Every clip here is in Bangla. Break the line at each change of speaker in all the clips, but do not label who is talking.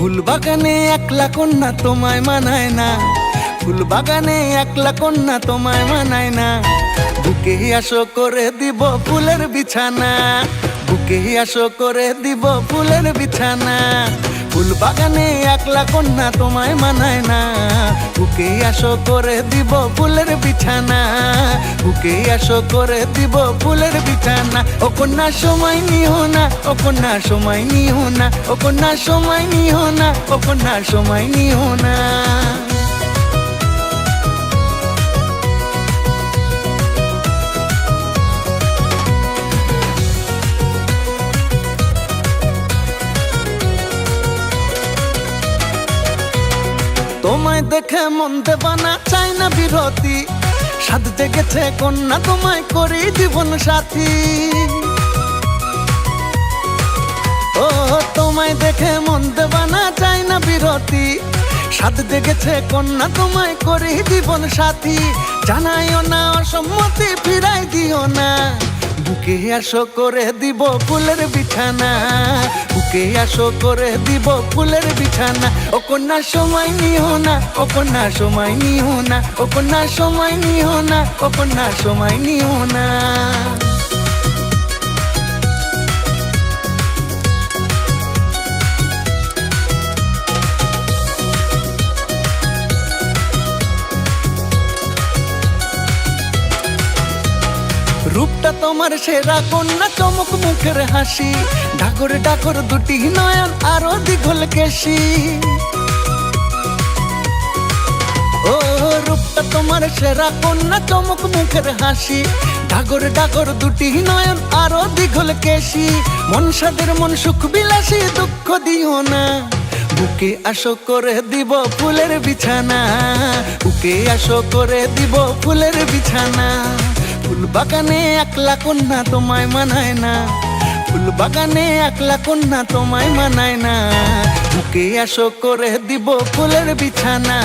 ফুল বাগানে একলা কন্যা তোমায় মানায় না, ফুল বাগানে একলা কন্যা তোমায় মানায় না। বুকে আসো করে দিব ফুলের বিছানা, বুকে আসো করে দিব ফুলের বিছানা। ফুল বাগানে একলা কন্যা তোমায় মানায় না, বুকে আসো করে দিব ফুলের বিছানা, বুকে আসো করে দিব ফুলের বিছানা। ও কন্যা সময় নিও না, ও কন্যা সময় নিও না, ও কন্যা সময় নিও না, ও কন্যা সময় নিও না। তোমায় দেখে মন দেবা না, চাই না বিরতি, সাধ জেগেছে কন্যা তোমায় করি জীবন সাথী। ও তোমায় দেখে মন দেবা না, চাই না বিরতি, সাধ জেগেছে কন্যা তোমায় করি জীবন সাথী। জানাইও না অসম্মতি, ফিরাই দিও না, বুকে আসো করে দিব ফুলের বিছানা, বুকে আসো করে দিব ফুলের বিছানা। ও কন্যা সময় নিও না, ও কন্যা সময় নিও না, ও কন্যা সময় নিও না, ও কন্যা সময় নিও না। রূপটা তোমার সেরা কন্যা, চমক মুখের হাসি, ডাকর ডাকর দুটি নয়ন আরো দীঘল কেশি। ও রূপটা তোমার সেরা কন্যা, চমক মুখের হাসি, ডাগর ডাগর দুটি নয়ন আরো দীঘল কেশি। মন সাদের মন সুখ বিলাসী, দুঃখ দিও না, বুকে আসো করে দিব ফুলের বিছানা, বুকে আসো করে দিব ফুলের বিছানা। ফুল বাগানে একলা কন্যা তোমায় মানায় না, ফুল বাগানে একলা কন্যা তোমায় মানায় না। বুকে আসো করে দিব ফুলের বিছানা,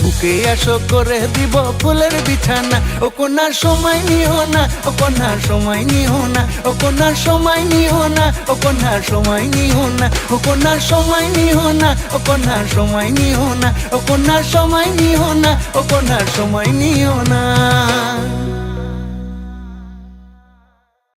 বুকে আসো করে দিব ফুলের বিছানা। ও কন্যার সময় নিও না, ও কন্যার সময় নিও না, ও কন্যার সময় নিও না, ও কন্যার সময় নিও না, ও কন্যার সময় নিও না, ও কন্যার সময় নিও না, ও কন্যার সময় নিও না, ও কন্যার সময় নিও না।